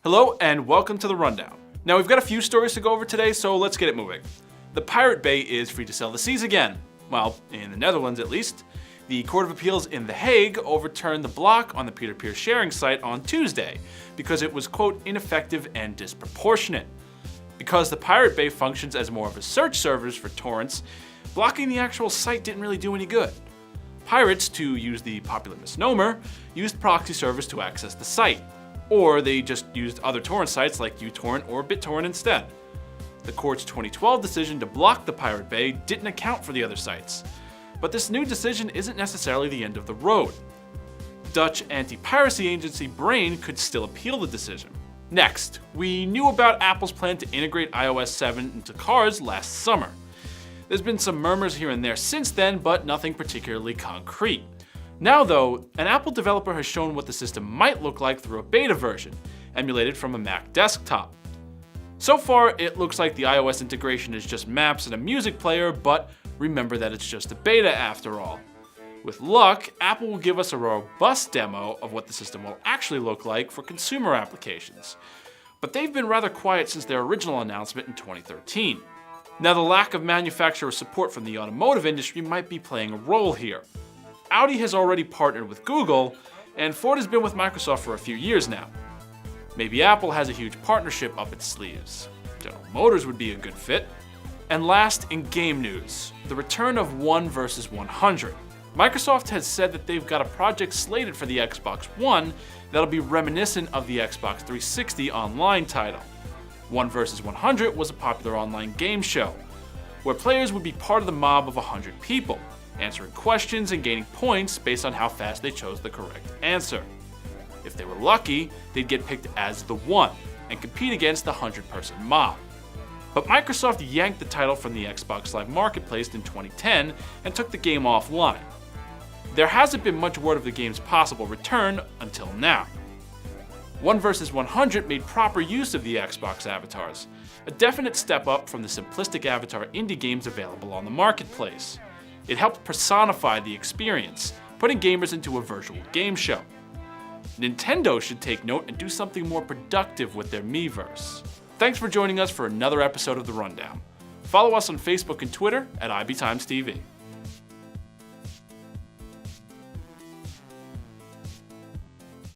Hello and welcome to the Rundown. Now we've got a few stories to go over today, so let's get it moving. The Pirate Bay is free to sell the seas again. Well, in the Netherlands at least. The Court of Appeals in The Hague overturned the block on the peer-to-peer sharing site on Tuesday because it was, quote, ineffective and disproportionate. Because the Pirate Bay functions as more of a search service for torrents, blocking the actual site didn't really do any good. Pirates, to use the popular misnomer, used proxy servers to access the site. Or they just used other torrent sites like uTorrent or BitTorrent instead. The court's 2012 decision to block the Pirate Bay didn't account for the other sites. But this new decision isn't necessarily the end of the road. Dutch anti-piracy agency Brain could still appeal the decision. Next, we knew about Apple's plan to integrate iOS 7 into cars last summer. There's been some murmurs here and there since then, but nothing particularly concrete. Now though, an Apple developer has shown what the system might look like through a beta version, emulated from a Mac desktop. So far, it looks like the iOS integration is just maps and a music player, but remember that it's just a beta after all. With luck, Apple will give us a robust demo of what the system will actually look like for consumer applications. But they've been rather quiet since their original announcement in 2013. Now, the lack of manufacturer support from the automotive industry might be playing a role here. Audi has already partnered with Google, and Ford has been with Microsoft for a few years now. Maybe Apple has a huge partnership up its sleeves. General Motors would be a good fit. And last, in game news, the return of 1 vs 100. Microsoft has said that they've got a project slated for the Xbox One that'll be reminiscent of the Xbox 360 online title. 1 vs 100 was a popular online game show, where players would be part of the mob of 100 people, answering questions and gaining points based on how fast they chose the correct answer. If they were lucky, they'd get picked as the one and compete against the 100-person mob. But Microsoft yanked the title from the Xbox Live Marketplace in 2010 and took the game offline. There hasn't been much word of the game's possible return until now. 1 vs 100 made proper use of the Xbox avatars, a definite step up from the simplistic avatar indie games available on the marketplace. It helped personify the experience, putting gamers into a virtual game show. Nintendo should take note and do something more productive with their Miiverse. Thanks for joining us for another episode of The Rundown. Follow us on Facebook and Twitter at IBTimesTV.